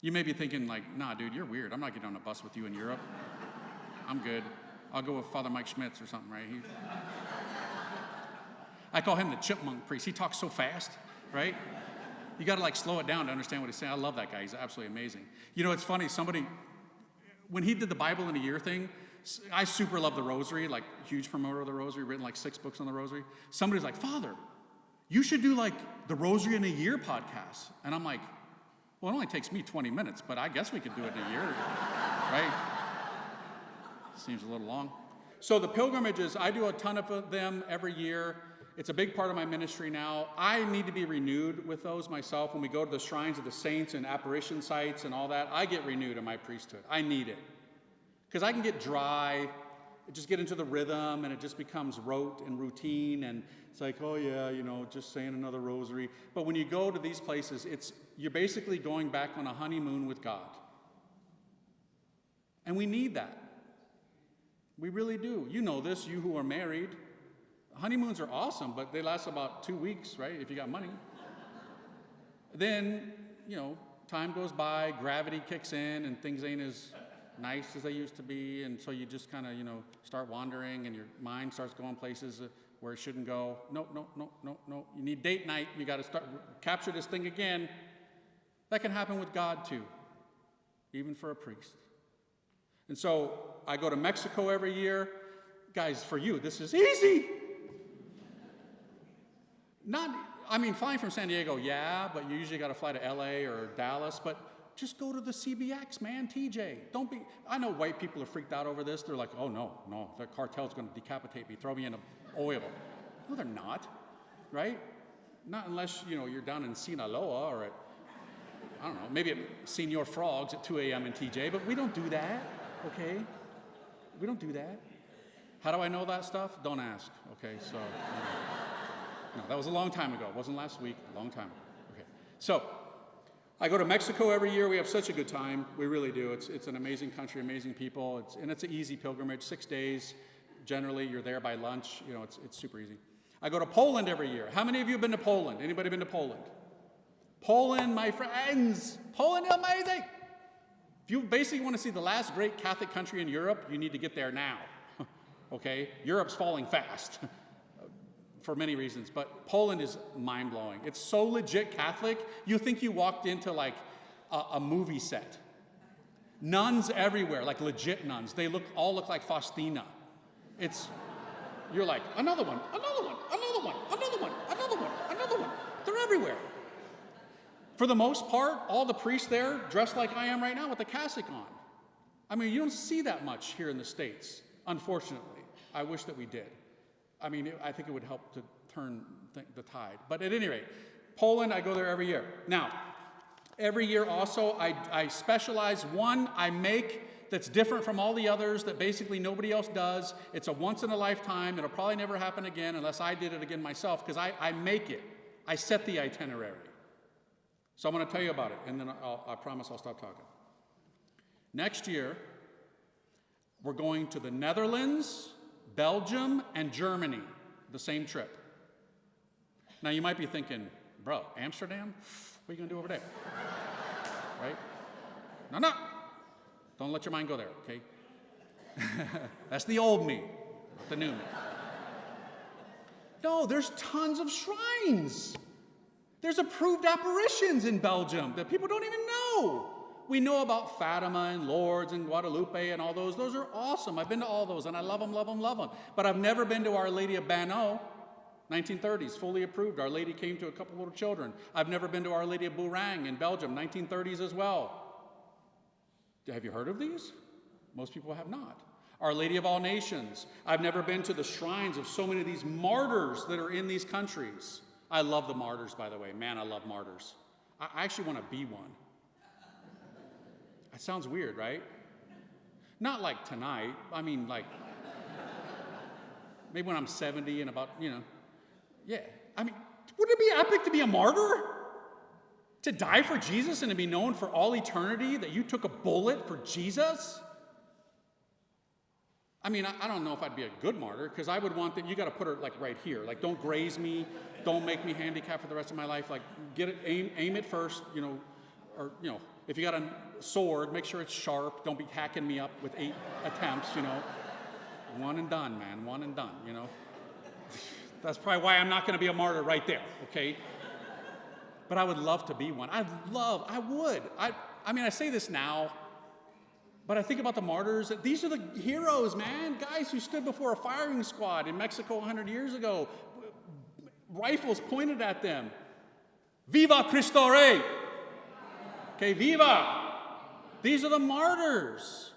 [SPEAKER 1] You may be thinking like, nah, dude, you're weird. I'm not getting on a bus with you in Europe. I'm good. I'll go with Father Mike Schmitz or something, right? I call him the chipmunk priest. He talks so fast, right? You got to slow it down to understand what he's saying. I love that guy. He's absolutely amazing. It's funny. When he did the Bible in a year thing, I super love the rosary, huge promoter of the rosary, written 6 books on the rosary. Somebody's like, Father, you should do the rosary in a year podcast. And I'm like, well, it only takes me 20 minutes, but I guess we could do it in a year, right? Seems a little long. So the pilgrimages, I do a ton of them every year. It's a big part of my ministry now. I need to be renewed with those myself. When we go to the shrines of the saints and apparition sites and all that, I get renewed in my priesthood. I need it. Because I can get dry, just get into the rhythm, and it just becomes rote and routine, and it's like, oh yeah, just saying another rosary. But when you go to these places, you're basically going back on a honeymoon with God. And we need that. We really do. You know this, you who are married. Honeymoons are awesome, but they last about 2 weeks, right, if you got money. Then, time goes by, gravity kicks in, and things ain't as nice as they used to be, and so you just kind of, start wandering, and your mind starts going places where it shouldn't go. No. You need date night. You got to start capture this thing again. That can happen with God too, even for a priest. And so I go to Mexico every year. Guys, for you, this is easy. Flying from San Diego, yeah, but you usually got to fly to LA or Dallas, but just go to the CBX, man, TJ. I know white people are freaked out over this. They're like, oh, no, the cartel's going to decapitate me, throw me in oil. No, they're not, right? Not unless, you're down in Sinaloa or at, I don't know, maybe at Senor Frogs at 2 a.m. in TJ, but we don't do that, okay? We don't do that. How do I know that stuff? Don't ask, okay? So, no, that was a long time ago. It wasn't last week, a long time ago. Okay, so I go to Mexico every year. We have such a good time. We really do. It's an amazing country, amazing people. It's an easy pilgrimage, 6 days. Generally, you're there by lunch. It's super easy. I go to Poland every year. How many of you have been to Poland? Anybody been to Poland? Poland, my friends. Poland is amazing. If you basically want to see the last great Catholic country in Europe, you need to get there now. Okay? Europe's falling fast for many reasons, but Poland is mind-blowing. It's so legit Catholic, you think you walked into like a movie set. Nuns everywhere, like legit nuns. They all look like Faustina. You're like, another one, another one, another one, another one, another one, another one. They're everywhere. For the most part, all the priests there dressed like I am right now with the cassock on. I mean, you don't see that much here in the States, unfortunately. I wish that we did. I mean, I think it would help to turn the tide. But at any rate, Poland, I go there every year. Now, every year also, I specialize. One I make that's different from all the others that basically nobody else does. It's a once in a lifetime. It'll probably never happen again unless I did it again myself, because I make it. I set the itinerary. So I'm going to tell you about it, and then I promise I'll stop talking. Next year, we're going to the Netherlands, Belgium, and Germany, the same trip. Now, you might be thinking, bro, Amsterdam? What are you going to do over there? Right? No. Don't let your mind go there, okay? That's the old me, not the new me. No, there's tons of shrines. There's approved apparitions in Belgium that people don't even know. We know about Fatima and Lourdes and Guadalupe and all those. Those are awesome. I've been to all those, and I love them, love them, love them. But I've never been to Our Lady of Banneau, 1930s, fully approved. Our Lady came to a couple little children. I've never been to Our Lady of Bourang in Belgium, 1930s as well. Have you heard of these? Most people have not. Our Lady of All Nations. I've never been to the shrines of so many of these martyrs that are in these countries. I love the martyrs, by the way. Man, I love martyrs. I actually want to be one. That sounds weird, right? Not like tonight. I mean, like, maybe when I'm 70 and about, yeah. I mean, wouldn't it be epic to be a martyr? To die for Jesus and to be known for all eternity that you took a bullet for Jesus? I mean, I don't know if I'd be a good martyr, because I would want that, you got to put her like right here. Like, don't graze me, don't make me handicapped for the rest of my life. Like, get it, aim it first, or if you got a sword, make sure it's sharp. Don't be hacking me up with 8 attempts, One and done, man, one and done, That's probably why I'm not going to be a martyr right there, okay? But I would love to be one. I would. I mean, I say this now, but I think about the martyrs. These are the heroes, man. Guys who stood before a firing squad in Mexico 100 years ago. Rifles pointed at them. Viva Cristo Rey! Okay, viva! These are the martyrs.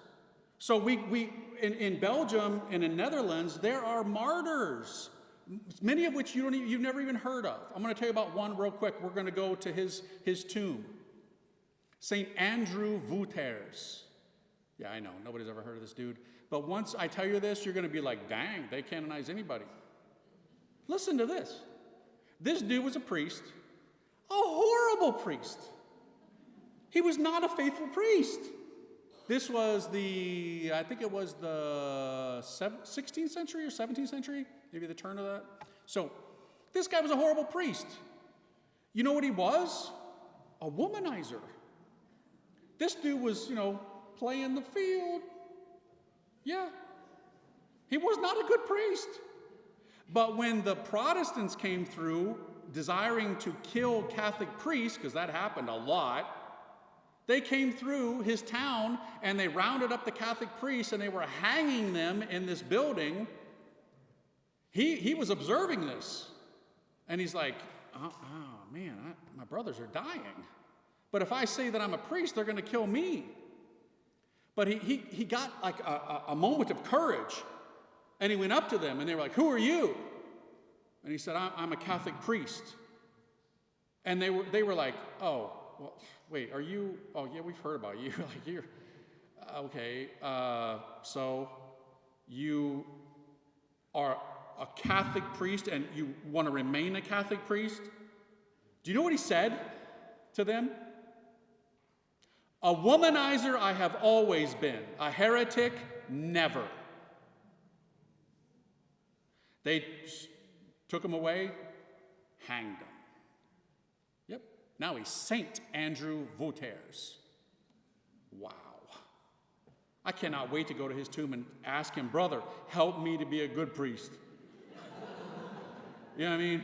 [SPEAKER 1] So we in Belgium and in Netherlands, there are martyrs. Many of which you've never even heard of. I'm going to tell you about one real quick. We're going to go to his tomb. St. Andrew Vouters. Yeah, I know. Nobody's ever heard of this dude. But once I tell you this, you're going to be like, dang, they canonize anybody. Listen to this. This dude was a priest. A horrible priest. He was not a faithful priest. This was I think it was the 16th century or 17th century, maybe the turn of that. So this guy was a horrible priest. You know what he was? A womanizer. This dude was, playing the field. Yeah. He was not a good priest. But when the Protestants came through desiring to kill Catholic priests, because that happened a lot, they came through his town and they rounded up the Catholic priests and they were hanging them in this building. He was observing this. And he's like, oh man, my brothers are dying. But if I say that I'm a priest, they're going to kill me. But he got like a moment of courage. And he went up to them and they were like, who are you? And he said, I'm a Catholic priest. And they were like, oh, well, wait, are you? Oh, yeah, we've heard about you. Like, you're okay. So you are a Catholic priest, and you want to remain a Catholic priest? Do you know what he said to them? A womanizer I have always been. A heretic, never. They took him away, hanged him. Yep. Now he's Saint Andrew Vauters. Wow. I cannot wait to go to his tomb and ask him, brother, help me to be a good priest. You know what I mean?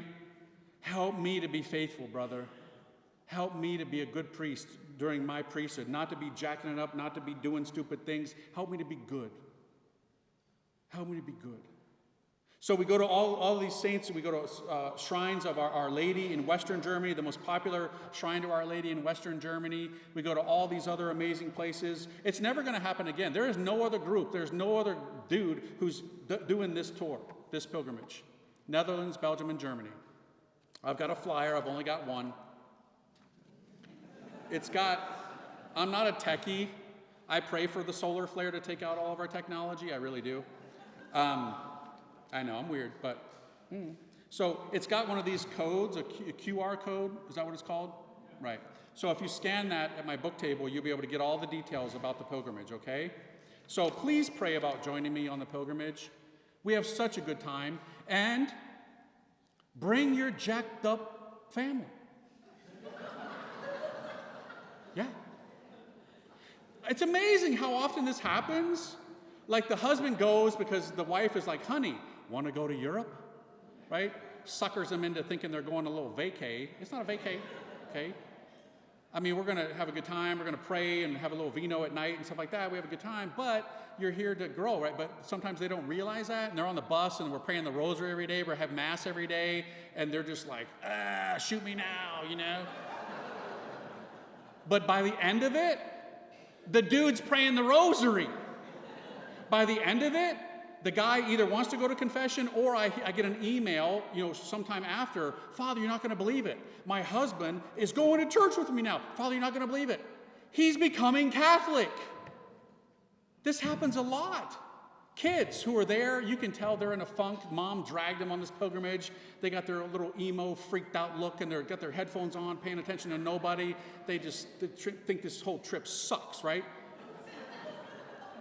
[SPEAKER 1] Help me to be faithful, brother. Help me to be a good priest during my priesthood, not to be jacking it up, not to be doing stupid things. Help me to be good. Help me to be good. So we go to all of these saints. We go to shrines of Our Lady in Western Germany, the most popular shrine to Our Lady in Western Germany. We go to all these other amazing places. It's never going to happen again. There is no other group. There's no other dude who's doing this tour, this pilgrimage. Netherlands, Belgium, and Germany. I've got a flyer. I've only got one. I'm not a techie. I pray for the solar flare to take out all of our technology. I really do. I know, I'm weird, but... So it's got one of these codes, a QR code. Is that what it's called? Right. So if you scan that at my book table, you'll be able to get all the details about the pilgrimage, okay? So please pray about joining me on the pilgrimage. We have such a good time. And bring your jacked up family. Yeah. It's amazing how often this happens. Like the husband goes because the wife is like, honey, want to go to Europe? Right? Suckers them into thinking they're going a little vacay. It's not a vacay, okay? I mean, we're going to have a good time. We're going to pray and have a little vino at night and stuff like that. We have a good time, but you're here to grow, right? But sometimes they don't realize that, and they're on the bus, and we're praying the rosary every day. We have mass every day, and they're just like, shoot me now, you know? But by the end of it, the dude's praying the rosary. By the end of it, the guy either wants to go to confession, or I get an email, sometime after, Father, you're not going to believe it. My husband is going to church with me now. Father, you're not going to believe it. He's becoming Catholic. This happens a lot. Kids who are there, you can tell they're in a funk. Mom dragged them on this pilgrimage. They got their little emo, freaked out look, and they've got their headphones on, paying attention to nobody. They think this whole trip sucks, right?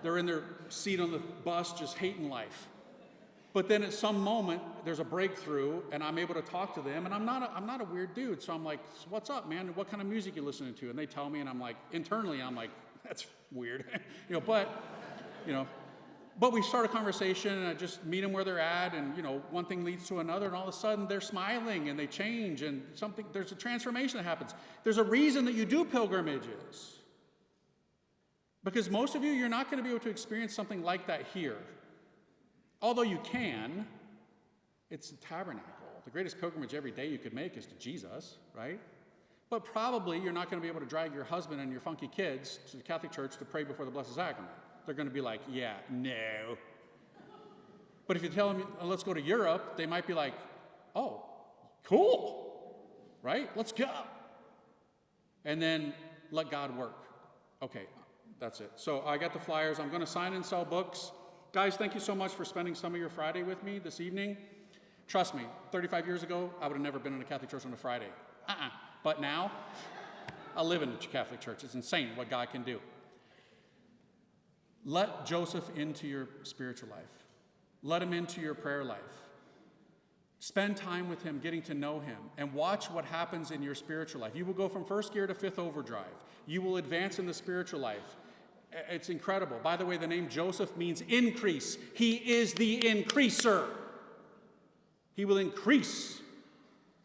[SPEAKER 1] They're in their seat on the bus just hating life. But then at some moment, there's a breakthrough, and I'm able to talk to them, and I'm not a weird dude, so I'm like, what's up, man? What kind of music you listening to? And they tell me, and I'm like, internally, I'm like, that's weird. But we start a conversation, and I just meet them where they're at, and, one thing leads to another, and all of a sudden, they're smiling, and they change, and there's a transformation that happens. There's a reason that you do pilgrimages. Because most of you, you're not going to be able to experience something like that here. Although you can, it's the tabernacle. The greatest pilgrimage every day you could make is to Jesus, right? But probably you're not going to be able to drag your husband and your funky kids to the Catholic Church to pray before the Blessed Sacrament. They're going to be like, yeah, no. But if you tell them, let's go to Europe, they might be like, oh, cool, right? Let's go. And then let God work. Okay. That's it. So I got the flyers. I'm going to sign and sell books. Guys, thank you so much for spending some of your Friday with me this evening. Trust me, 35 years ago, I would have never been in a Catholic church on a Friday. But now, I live in a Catholic church. It's insane what God can do. Let Joseph into your spiritual life. Let him into your prayer life. Spend time with him, getting to know him, and watch what happens in your spiritual life. You will go from first gear to fifth overdrive. You will advance in the spiritual life. It's incredible. By the way, the name Joseph means increase. He is the increaser. He will increase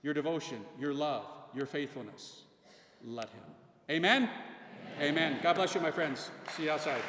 [SPEAKER 1] your devotion, your love, your faithfulness. Let him. Amen? Amen. God bless you, my friends. See you outside.